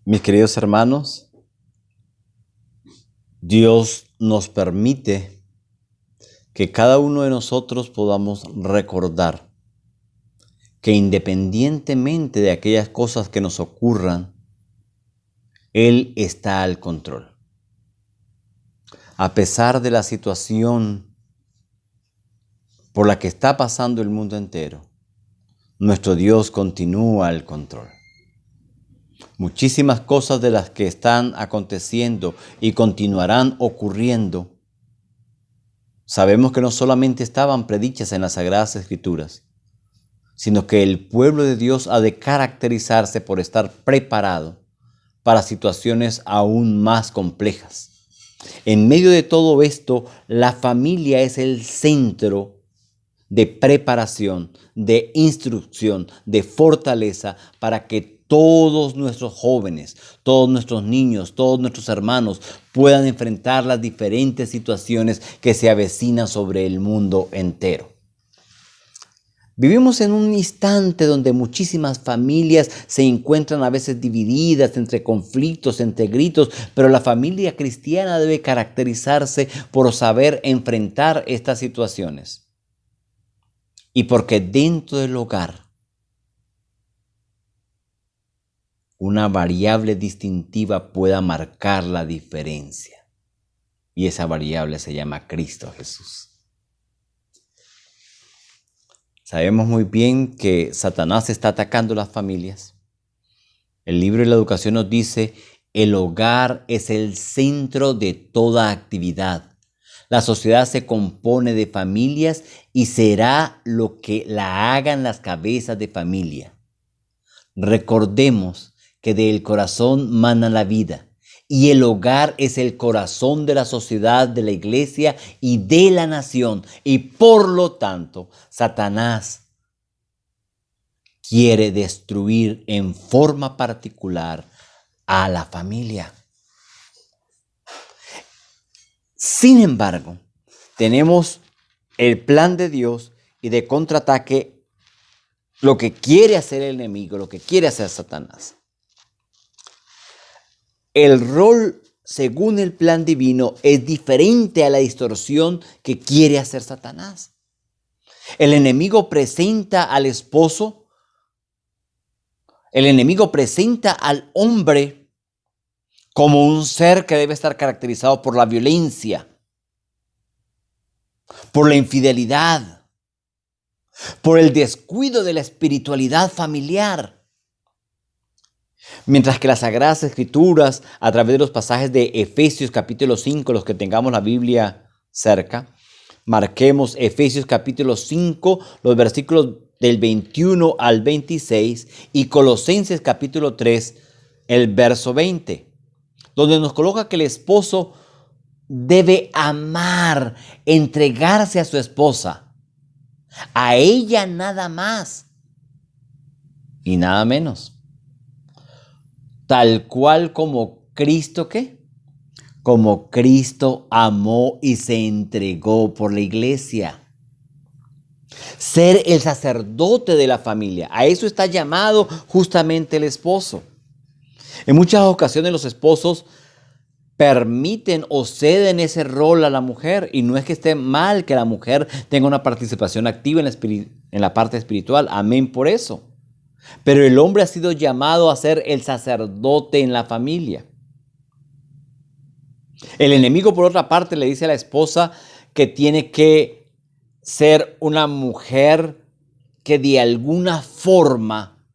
Mis queridos hermanos, Dios nos permite que cada uno de nosotros podamos recordar que independientemente de aquellas cosas que nos ocurran, Él está al control. A pesar de la situación por la que está pasando el mundo entero, nuestro Dios continúa al control. Muchísimas cosas de las que están aconteciendo y continuarán ocurriendo, sabemos que no solamente estaban predichas en las Sagradas Escrituras, sino que el pueblo de Dios ha de caracterizarse por estar preparado para situaciones aún más complejas. En medio de todo esto, la familia es el centro de preparación, de instrucción, de fortaleza para que todos nuestros jóvenes, todos nuestros niños, todos nuestros hermanos puedan enfrentar las diferentes situaciones que se avecinan sobre el mundo entero. Vivimos en un instante donde muchísimas familias se encuentran a veces divididas entre conflictos, entre gritos, pero la familia cristiana debe caracterizarse por saber enfrentar estas situaciones. Y porque dentro del hogar, una variable distintiva pueda marcar la diferencia. Y esa variable se llama Cristo Jesús. Sabemos muy bien que Satanás está atacando las familias. El libro de la educación nos dice, el hogar es el centro de toda actividad. La sociedad se compone de familias y será lo que la hagan las cabezas de familia. Recordemos que del corazón mana la vida y el hogar es el corazón de la sociedad, de la iglesia y de la nación. Y por lo tanto, Satanás quiere destruir en forma particular a la familia. Sin embargo, tenemos el plan de Dios y de contraataque, lo que quiere hacer el enemigo, lo que quiere hacer Satanás. El rol, según el plan divino, es diferente a la distorsión que quiere hacer Satanás. El enemigo presenta al esposo, el enemigo presenta al hombre como un ser que debe estar caracterizado por la violencia, por la infidelidad, por el descuido de la espiritualidad familiar. Mientras que las Sagradas Escrituras, a través de los pasajes de Efesios capítulo 5, los que tengamos la Biblia cerca, marquemos Efesios capítulo 5, los versículos del 21 al 26 y Colosenses capítulo 3, el verso 20, donde nos coloca que el esposo debe amar, entregarse a su esposa, a ella nada más y nada menos. Tal cual como Cristo, ¿qué? Como Cristo amó y se entregó por la iglesia. Ser el sacerdote de la familia. A eso está llamado justamente el esposo. En muchas ocasiones los esposos permiten o ceden ese rol a la mujer. Y no es que esté mal que la mujer tenga una participación activa en la parte espiritual. Amén por eso. Pero el hombre ha sido llamado a ser el sacerdote en la familia. El enemigo, por otra parte, le dice a la esposa que tiene que ser una mujer que de alguna forma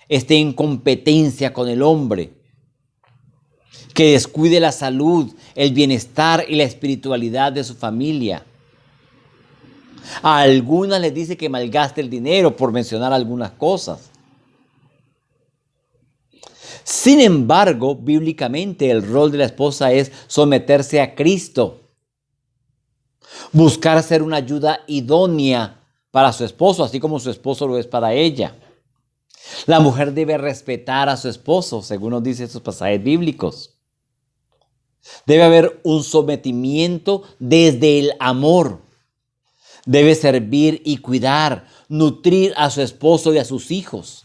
esté en competencia con el hombre, que descuide la salud, el bienestar y la espiritualidad de su familia. A algunas les dice que malgaste el dinero, por mencionar algunas cosas. Sin embargo, bíblicamente el rol de la esposa es someterse a Cristo, buscar ser una ayuda idónea para su esposo, así como su esposo lo es para ella. La mujer debe respetar a su esposo, según nos dicen estos pasajes bíblicos. Debe haber un sometimiento desde el amor. Debe servir y cuidar, nutrir a su esposo y a sus hijos.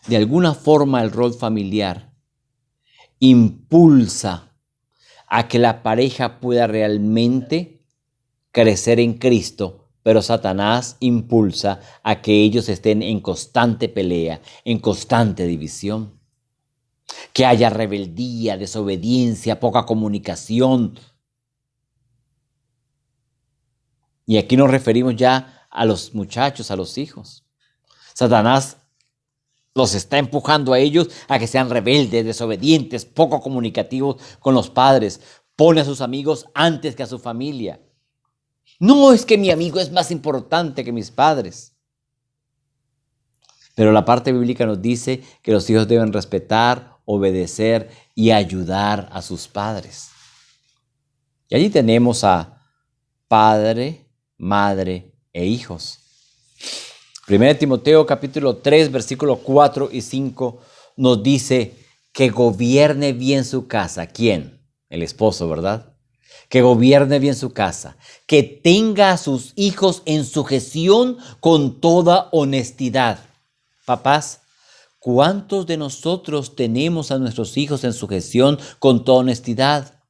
De alguna forma el rol familiar impulsa a que la pareja pueda realmente crecer en Cristo, pero Satanás impulsa a que ellos estén en constante pelea, en constante división. Que haya rebeldía, desobediencia, poca comunicación. Y aquí nos referimos ya a los muchachos, a los hijos. Satanás los está empujando a ellos a que sean rebeldes, desobedientes, poco comunicativos con los padres. Pone a sus amigos antes que a su familia. No es que mi amigo es más importante que mis padres. Pero la parte bíblica nos dice que los hijos deben respetar, obedecer y ayudar a sus padres. Y allí tenemos a padre, madre e hijos. 1 Timoteo capítulo 3, versículos 4 y 5 nos dice que gobierne bien su casa. ¿Quién? El esposo, ¿verdad? Que gobierne bien su casa, que tenga a sus hijos en sujeción con toda honestidad. Papás, ¿cuántos de nosotros tenemos a nuestros hijos en sujeción con toda honestidad?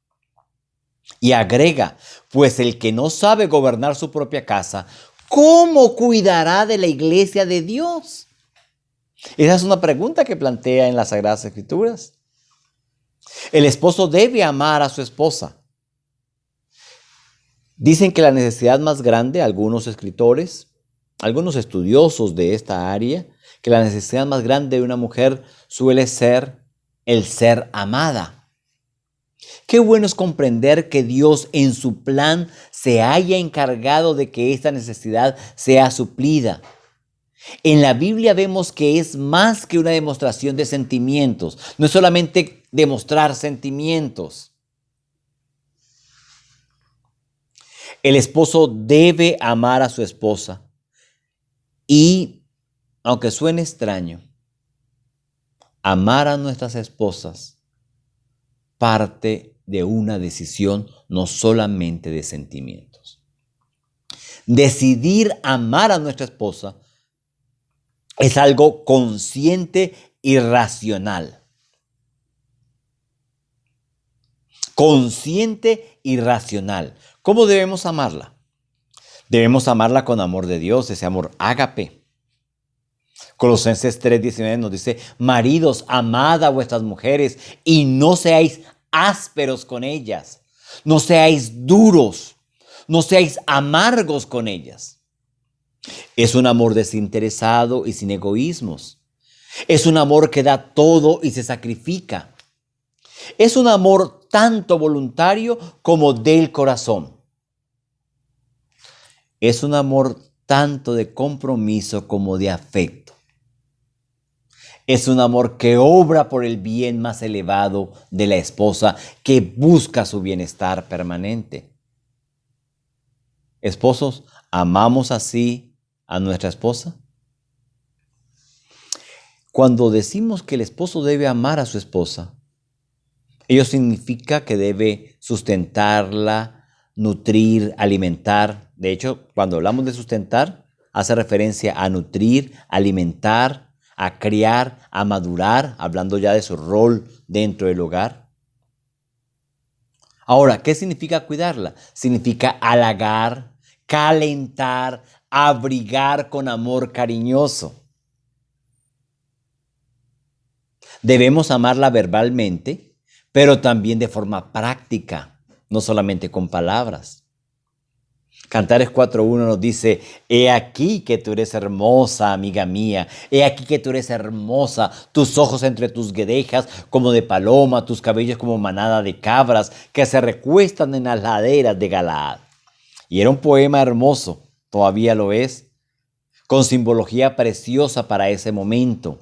Y agrega, pues el que no sabe gobernar su propia casa, ¿cómo cuidará de la iglesia de Dios? Esa es una pregunta que plantea en las Sagradas Escrituras. El esposo debe amar a su esposa. Dicen que la necesidad más grande, algunos escritores, algunos estudiosos de esta área, que la necesidad más grande de una mujer suele ser el ser amada. Qué bueno es comprender que Dios en su plan se haya encargado de que esta necesidad sea suplida. En la Biblia vemos que es más que una demostración de sentimientos. No es solamente demostrar sentimientos. El esposo debe amar a su esposa. Y, aunque suene extraño, amar a nuestras esposas parte de una decisión, no solamente de sentimientos. Decidir amar a nuestra esposa es algo consciente y racional. Consciente y racional. ¿Cómo debemos amarla? Debemos amarla con amor de Dios, ese amor ágape. Colosenses 3:19 nos dice, maridos, amad a vuestras mujeres y no seáis ásperos con ellas, no seáis duros, no seáis amargos con ellas. Es un amor desinteresado y sin egoísmos. Es un amor que da todo y se sacrifica. Es un amor tanto voluntario como del corazón. Es un amor tanto de compromiso como de afecto. Es un amor que obra por el bien más elevado de la esposa, que busca su bienestar permanente. Esposos, ¿amamos así a nuestra esposa? Cuando decimos que el esposo debe amar a su esposa, ello significa que debe sustentarla, nutrir, alimentar. De hecho, cuando hablamos de sustentar, hace referencia a nutrir, alimentar, a criar, a madurar, hablando ya de su rol dentro del hogar. Ahora, ¿qué significa cuidarla? Significa halagar, calentar, abrigar con amor cariñoso. Debemos amarla verbalmente, pero también de forma práctica, no solamente con palabras. Cantares 4:1 nos dice, he aquí que tú eres hermosa, amiga mía, he aquí que tú eres hermosa, tus ojos entre tus guedejas como de paloma, tus cabellos como manada de cabras que se recuestan en las laderas de Galaad. Y era un poema hermoso, todavía lo es, con simbología preciosa para ese momento,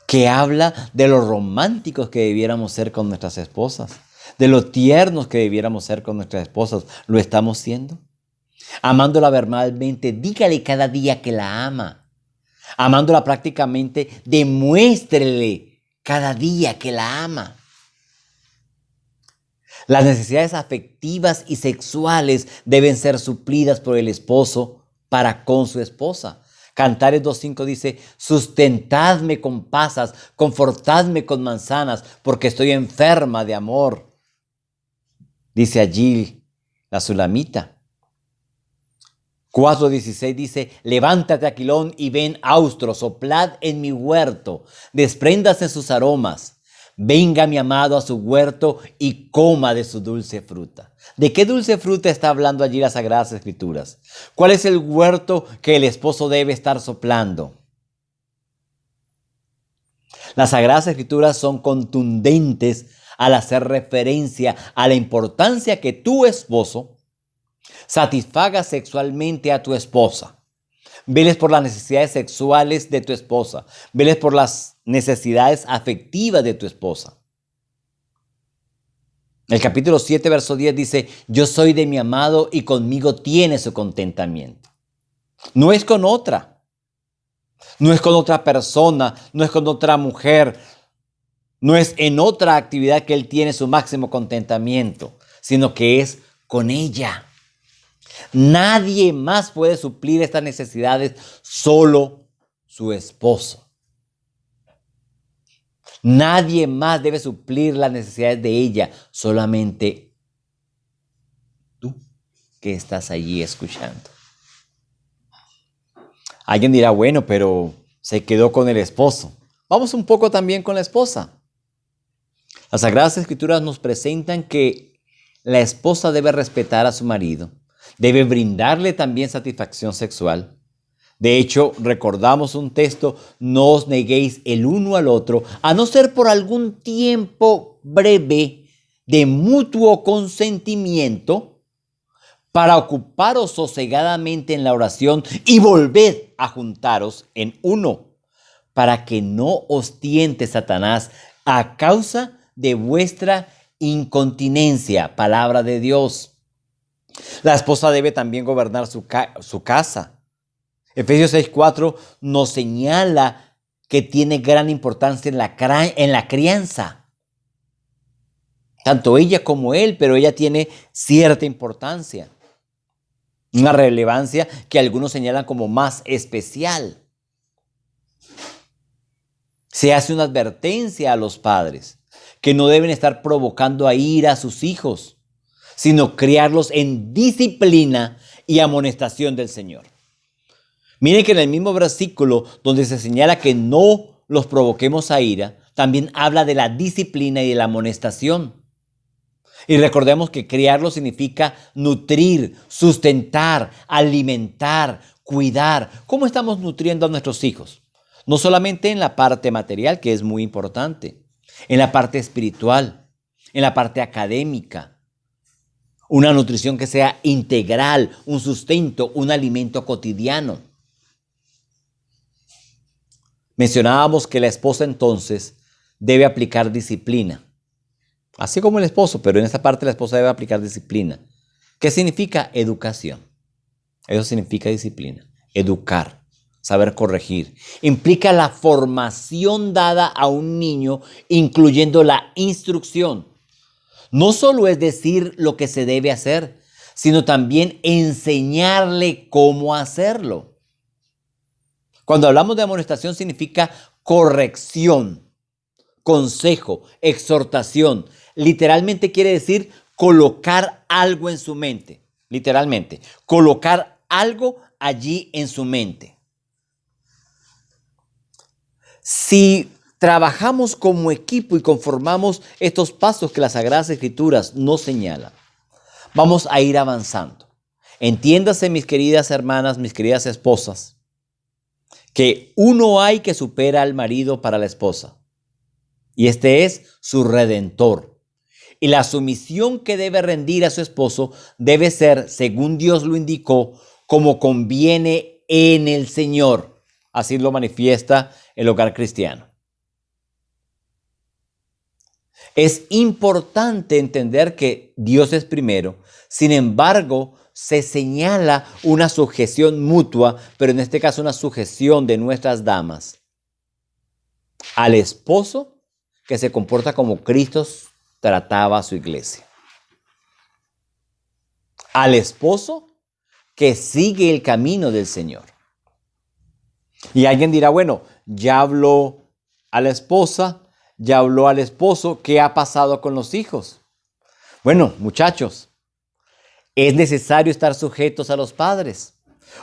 que habla de lo románticos que debiéramos ser con nuestras esposas, de lo tiernos que debiéramos ser con nuestras esposas. ¿Lo estamos siendo? Amándola verbalmente, dígale cada día que la ama. Amándola prácticamente, demuéstrele cada día que la ama. Las necesidades afectivas y sexuales deben ser suplidas por el esposo para con su esposa. Cantares 2:5 dice, sustentadme con pasas, confortadme con manzanas, porque estoy enferma de amor. Dice allí la Sulamita. 4:16 dice, levántate, Aquilón, y ven, austro, soplad en mi huerto, despréndase sus aromas. Venga mi amado a su huerto y coma de su dulce fruta. ¿De qué dulce fruta está hablando allí las Sagradas Escrituras? ¿Cuál es el huerto que el esposo debe estar soplando? Las Sagradas Escrituras son contundentes al hacer referencia a la importancia que tu esposo satisfaga sexualmente a tu esposa. Veles por las necesidades sexuales de tu esposa. Veles por las necesidades afectivas de tu esposa. El capítulo 7, verso 10 dice, yo soy de mi amado y conmigo tiene su contentamiento. No es con otra. No es con otra persona. No es con otra mujer. No es en otra actividad que él tiene su máximo contentamiento, sino que es con ella. Nadie más puede suplir estas necesidades, solo su esposo. Nadie más debe suplir las necesidades de ella, solamente tú que estás allí escuchando. Alguien dirá, bueno, pero se quedó con el esposo. Vamos un poco también con la esposa. Las Sagradas Escrituras nos presentan que la esposa debe respetar a su marido, debe brindarle también satisfacción sexual. De hecho, recordamos un texto, no os neguéis el uno al otro, a no ser por algún tiempo breve de mutuo consentimiento, para ocuparos sosegadamente en la oración y volved a juntaros en uno, para que no os tiente Satanás a causa de vuestra incontinencia. Palabra de Dios. La esposa debe también gobernar su casa. Efesios 6:4 nos señala que tiene gran importancia en la crianza. Tanto ella como él, pero ella tiene cierta importancia. Una relevancia que algunos señalan como más especial. Se hace una advertencia a los padres que no deben estar provocando a ira a sus hijos, sino criarlos en disciplina y amonestación del Señor. Miren que en el mismo versículo donde se señala que no los provoquemos a ira, también habla de la disciplina y de la amonestación. Y recordemos que criarlo significa nutrir, sustentar, alimentar, cuidar. ¿Cómo estamos nutriendo a nuestros hijos? No solamente en la parte material, que es muy importante, en la parte espiritual, en la parte académica. Una nutrición que sea integral, un sustento, un alimento cotidiano. Mencionábamos que la esposa entonces debe aplicar disciplina. Así como el esposo, pero en esta parte la esposa debe aplicar disciplina. ¿Qué significa educación? Eso significa disciplina. Educar, saber corregir. Implica la formación dada a un niño, incluyendo la instrucción. No solo es decir lo que se debe hacer, sino también enseñarle cómo hacerlo. Cuando hablamos de amonestación significa corrección, consejo, exhortación. Literalmente quiere decir colocar algo en su mente. Literalmente, colocar algo allí en su mente. Si trabajamos como equipo y conformamos estos pasos que las Sagradas Escrituras nos señalan, vamos a ir avanzando. Entiéndase, mis queridas hermanas, mis queridas esposas, que uno hay que supera al marido para la esposa. Y este es su redentor. Y la sumisión que debe rendir a su esposo debe ser, según Dios lo indicó, como conviene en el Señor. Así lo manifiesta el hogar cristiano. Es importante entender que Dios es primero. Sin embargo, se señala una sujeción mutua, pero en este caso una sujeción de nuestras damas al esposo que se comporta como Cristo trataba a su iglesia. Al esposo que sigue el camino del Señor. Y alguien dirá, bueno, ya habló a la esposa, ya habló al esposo, ¿qué ha pasado con los hijos? Bueno, muchachos, es necesario estar sujetos a los padres,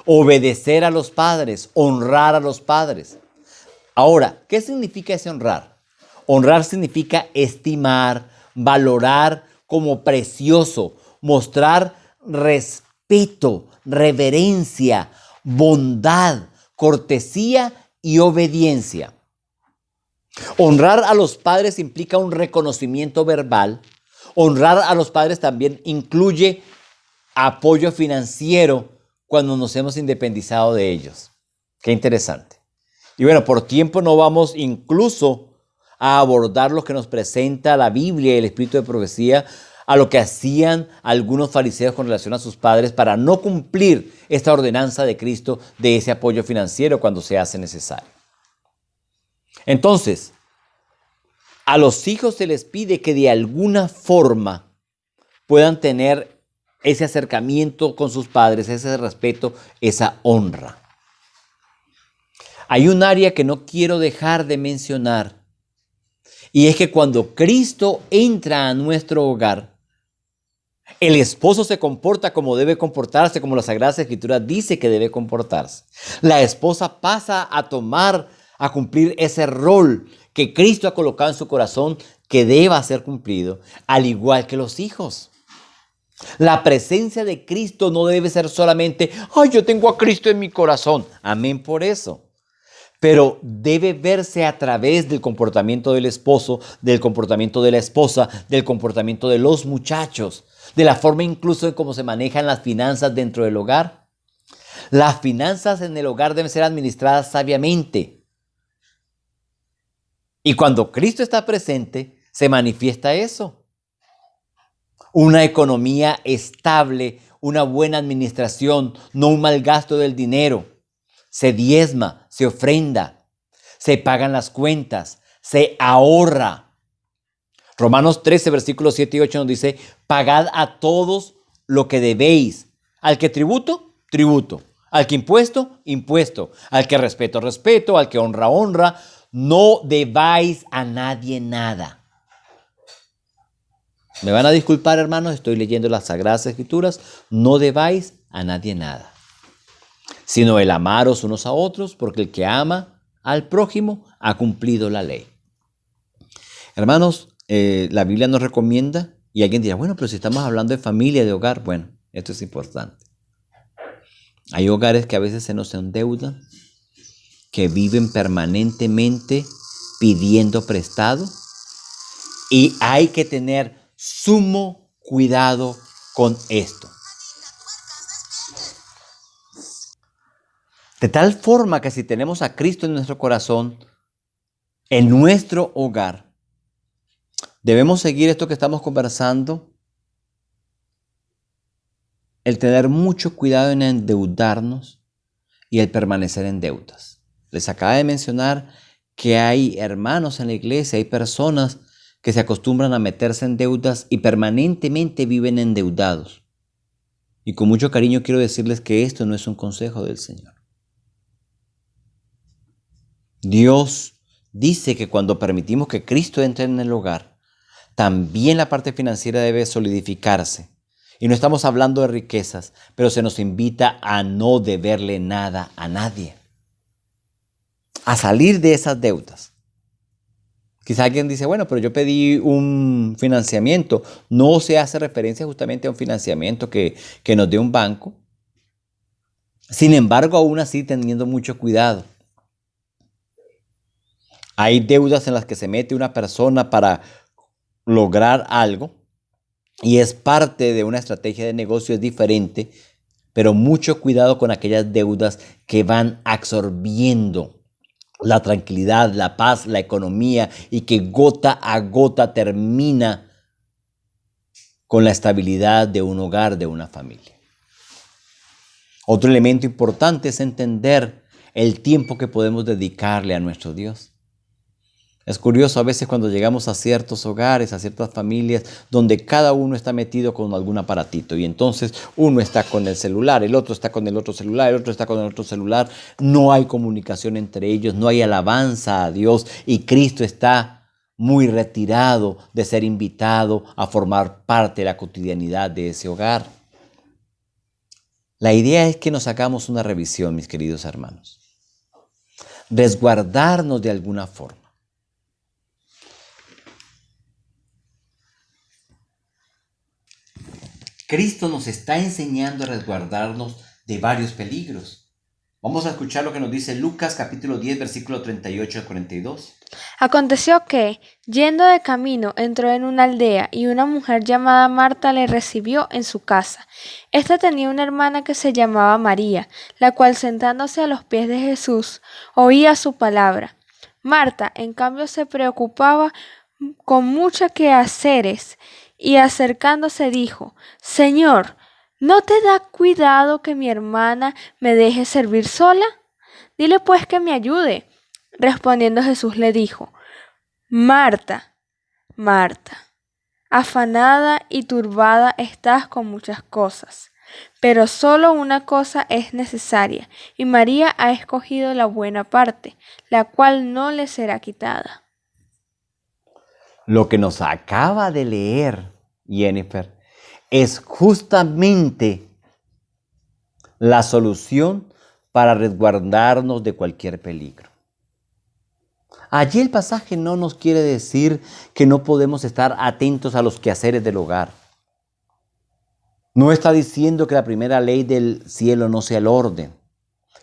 obedecer a los padres, honrar a los padres. Ahora, ¿qué significa ese honrar? Honrar significa estimar, valorar como precioso, mostrar respeto, reverencia, bondad, cortesía y obediencia. Honrar a los padres implica un reconocimiento verbal. Honrar a los padres también incluye apoyo financiero cuando nos hemos independizado de ellos. Qué interesante. Y bueno, por tiempo no vamos incluso a abordar lo que nos presenta la Biblia y el espíritu de profecía, a lo que hacían algunos fariseos con relación a sus padres para no cumplir esta ordenanza de Cristo de ese apoyo financiero cuando se hace necesario. Entonces, a los hijos se les pide que de alguna forma puedan tener ese acercamiento con sus padres, ese respeto, esa honra. Hay un área que no quiero dejar de mencionar, y es que cuando Cristo entra a nuestro hogar, el esposo se comporta como debe comportarse, como la Sagrada Escritura dice que debe comportarse. La esposa pasa a cumplir ese rol que Cristo ha colocado en su corazón que deba ser cumplido, al igual que los hijos. La presencia de Cristo no debe ser solamente, ¡ay, yo tengo a Cristo en mi corazón! Amén por eso. Pero debe verse a través del comportamiento del esposo, del comportamiento de la esposa, del comportamiento de los muchachos, de la forma incluso en cómo se manejan las finanzas dentro del hogar. Las finanzas en el hogar deben ser administradas sabiamente. Y cuando Cristo está presente, se manifiesta eso. Una economía estable, una buena administración, no un mal gasto del dinero. Se diezma, se ofrenda, se pagan las cuentas, se ahorra. Romanos 13, versículos 7 y 8 nos dice, pagad a todos lo que debéis. Al que tributo, tributo. Al que impuesto, impuesto. Al que respeto, respeto. Al que honra, honra. No debáis a nadie nada. Me van a disculpar, hermanos, estoy leyendo las Sagradas Escrituras. No debáis a nadie nada, sino el amaros unos a otros, porque el que ama al prójimo ha cumplido la ley. Hermanos, la Biblia nos recomienda, y alguien dirá, bueno, pero si estamos hablando de familia, de hogar, bueno, esto es importante. Hay hogares que a veces se nos endeudan, que viven permanentemente pidiendo prestado, y hay que tener sumo cuidado con esto. De tal forma que si tenemos a Cristo en nuestro corazón, en nuestro hogar, debemos seguir esto que estamos conversando, el tener mucho cuidado en endeudarnos y el permanecer en deudas. Les acabo de mencionar que hay hermanos en la iglesia, hay personas que se acostumbran a meterse en deudas y permanentemente viven endeudados. Y con mucho cariño quiero decirles que esto no es un consejo del Señor. Dios dice que cuando permitimos que Cristo entre en el hogar, también la parte financiera debe solidificarse. Y no estamos hablando de riquezas, pero se nos invita a no deberle nada a nadie, a salir de esas deudas. Quizá alguien dice, bueno, pero yo pedí un financiamiento. No se hace referencia justamente a un financiamiento que nos dé un banco. Sin embargo, aún así teniendo mucho cuidado. Hay deudas en las que se mete una persona para lograr algo y es parte de una estrategia de negocio, es diferente, pero mucho cuidado con aquellas deudas que van absorbiendo la tranquilidad, la paz, la economía y que gota a gota termina con la estabilidad de un hogar, de una familia. Otro elemento importante es entender el tiempo que podemos dedicarle a nuestro Dios. Es curioso a veces cuando llegamos a ciertos hogares, a ciertas familias, donde cada uno está metido con algún aparatito y entonces uno está con el celular, el otro está con el otro celular, el otro está con el otro celular. No hay comunicación entre ellos, no hay alabanza a Dios y Cristo está muy retirado de ser invitado a formar parte de la cotidianidad de ese hogar. La idea es que nos hagamos una revisión, mis queridos hermanos. Resguardarnos de alguna forma. Cristo nos está enseñando a resguardarnos de varios peligros. Vamos a escuchar lo que nos dice Lucas capítulo 10, versículo 38 al 42. Aconteció que, yendo de camino, entró en una aldea y una mujer llamada Marta le recibió en su casa. Esta tenía una hermana que se llamaba María, la cual sentándose a los pies de Jesús, oía su palabra. Marta, en cambio, se preocupaba con muchos quehaceres y acercándose dijo: Señor, ¿no te da cuidado que mi hermana me deje servir sola? Dile pues que me ayude. Respondiendo Jesús le dijo: Marta, Marta, afanada y turbada estás con muchas cosas, pero solo una cosa es necesaria, y María ha escogido la buena parte, la cual no le será quitada. Lo que nos acaba de leer Jennifer es justamente la solución para resguardarnos de cualquier peligro. Allí el pasaje no nos quiere decir que no podemos estar atentos a los quehaceres del hogar. No está diciendo que la primera ley del cielo no sea el orden,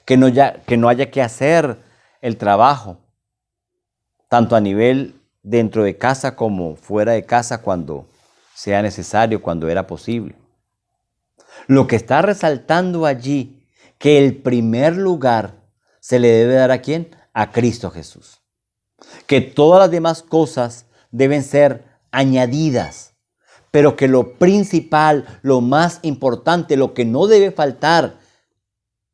que no haya que hacer el trabajo, tanto a nivel dentro de casa como fuera de casa cuando sea necesario, cuando era posible. Lo que está resaltando allí, que el primer lugar se le debe dar ¿a quién? A Cristo Jesús. Que todas las demás cosas deben ser añadidas, pero que lo principal, lo más importante, lo que no debe faltar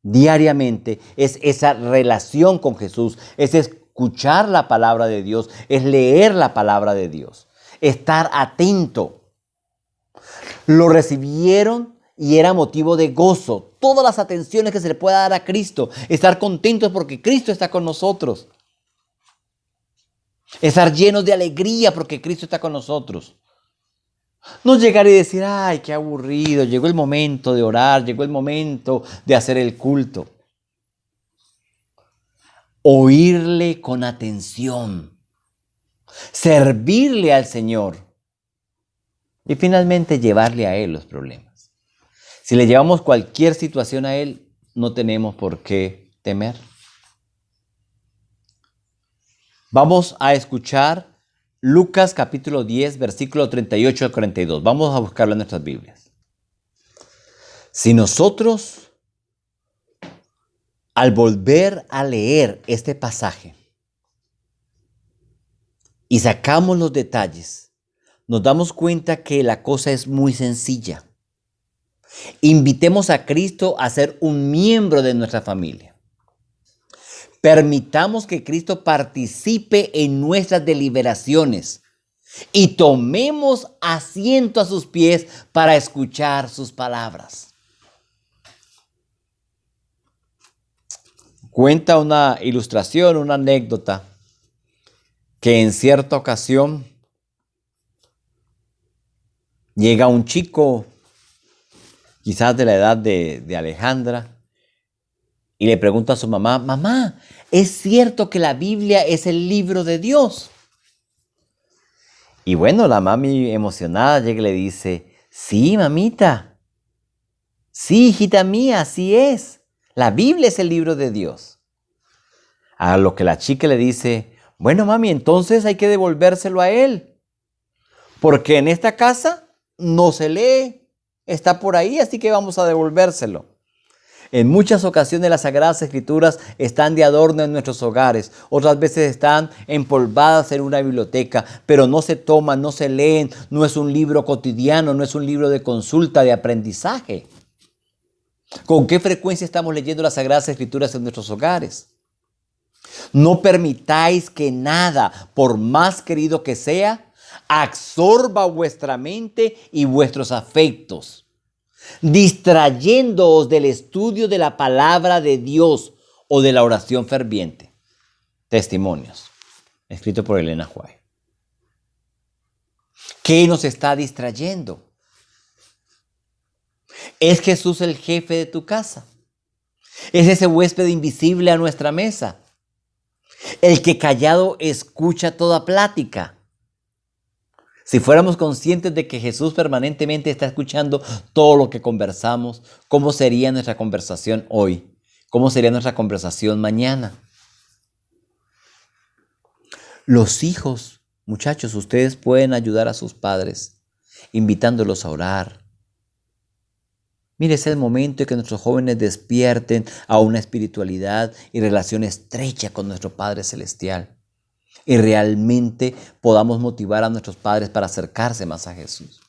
diariamente es esa relación con Jesús, es escuchar la palabra de Dios, es leer la palabra de Dios, estar atento. Lo recibieron y era motivo de gozo. Todas las atenciones que se le pueda dar a Cristo, estar contentos porque Cristo está con nosotros. Estar llenos de alegría porque Cristo está con nosotros. No llegar y decir, ay, qué aburrido, llegó el momento de orar, llegó el momento de hacer el culto. Oírle con atención, servirle al Señor y finalmente llevarle a Él los problemas. Si le llevamos cualquier situación a Él, no tenemos por qué temer. Vamos a escuchar Lucas capítulo 10, versículo 38 al 42. Vamos a buscarlo en nuestras Biblias. Si nosotros, al volver a leer este pasaje y sacamos los detalles, nos damos cuenta que la cosa es muy sencilla. Invitemos a Cristo a ser un miembro de nuestra familia. Permitamos que Cristo participe en nuestras deliberaciones y tomemos asiento a sus pies para escuchar sus palabras. Cuenta una ilustración, una anécdota, que en cierta ocasión llega un chico, quizás de la edad de Alejandra, y le pregunta a su mamá: mamá, ¿es cierto que la Biblia es el libro de Dios? Y bueno, la mami emocionada llega y le dice: sí, mamita, sí, hijita mía, así es. La Biblia es el libro de Dios. A lo que la chica le dice: bueno, mami, entonces hay que devolvérselo a él, porque en esta casa no se lee, está por ahí, así que vamos a devolvérselo. En muchas ocasiones las Sagradas Escrituras están de adorno en nuestros hogares, otras veces están empolvadas en una biblioteca, pero no se toman, no se leen, no es un libro cotidiano, no es un libro de consulta, de aprendizaje. ¿Con qué frecuencia estamos leyendo las Sagradas Escrituras en nuestros hogares? No permitáis que nada, por más querido que sea, absorba vuestra mente y vuestros afectos, distrayéndoos del estudio de la palabra de Dios o de la oración ferviente. Testimonios, escrito por Elena White. ¿Qué nos está distrayendo? ¿Es Jesús el jefe de tu casa? ¿Es ese huésped invisible a nuestra mesa? El que callado escucha toda plática. Si fuéramos conscientes de que Jesús permanentemente está escuchando todo lo que conversamos, ¿cómo sería nuestra conversación hoy? ¿Cómo sería nuestra conversación mañana? Los hijos, muchachos, ustedes pueden ayudar a sus padres invitándolos a orar. Mire, es el momento en que nuestros jóvenes despierten a una espiritualidad y relación estrecha con nuestro Padre Celestial. Y realmente podamos motivar a nuestros padres para acercarse más a Jesús.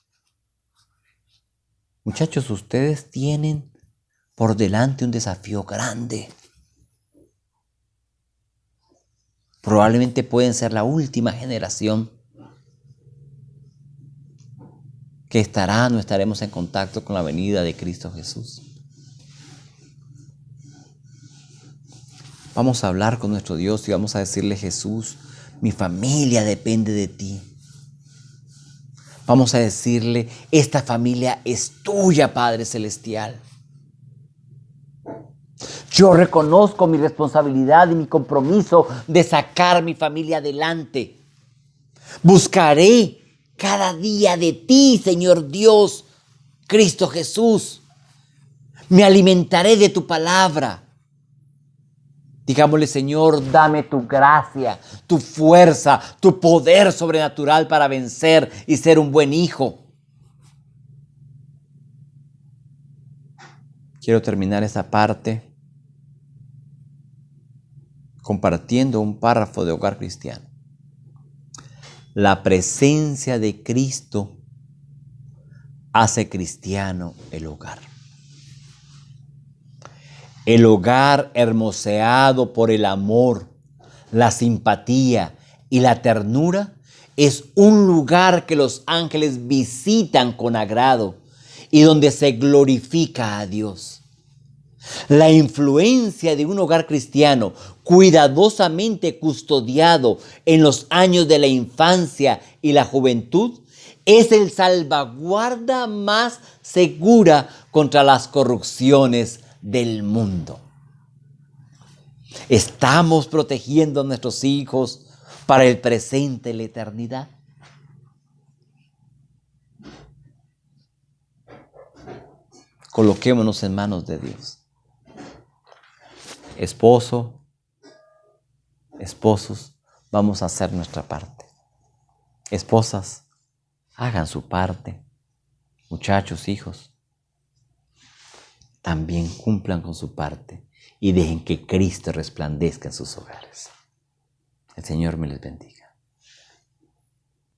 Muchachos, ustedes tienen por delante un desafío grande. Probablemente pueden ser la última generación que estaremos en contacto con la venida de Cristo Jesús. Vamos a hablar con nuestro Dios y vamos a decirle: Jesús, mi familia depende de ti. Vamos a decirle: esta familia es tuya, Padre Celestial. Yo reconozco mi responsabilidad y mi compromiso de sacar mi familia adelante. Buscaré cada día de ti, Señor Dios, Cristo Jesús. Me alimentaré de tu palabra. Digámosle: Señor, dame tu gracia, tu fuerza, tu poder sobrenatural para vencer y ser un buen hijo. Quiero terminar esta parte compartiendo un párrafo de Hogar Cristiano. La presencia de Cristo hace cristiano el hogar. El hogar hermoseado por el amor, la simpatía y la ternura es un lugar que los ángeles visitan con agrado y donde se glorifica a Dios. La influencia de un hogar cristiano cuidadosamente custodiado en los años de la infancia y la juventud es el salvaguarda más segura contra las corrupciones del mundo. ¿Estamos protegiendo a nuestros hijos para el presente y la eternidad? Coloquémonos en manos de Dios. Esposos, vamos a hacer nuestra parte. Esposas, hagan su parte. Muchachos, hijos, también cumplan con su parte y dejen que Cristo resplandezca en sus hogares. El Señor me les bendiga.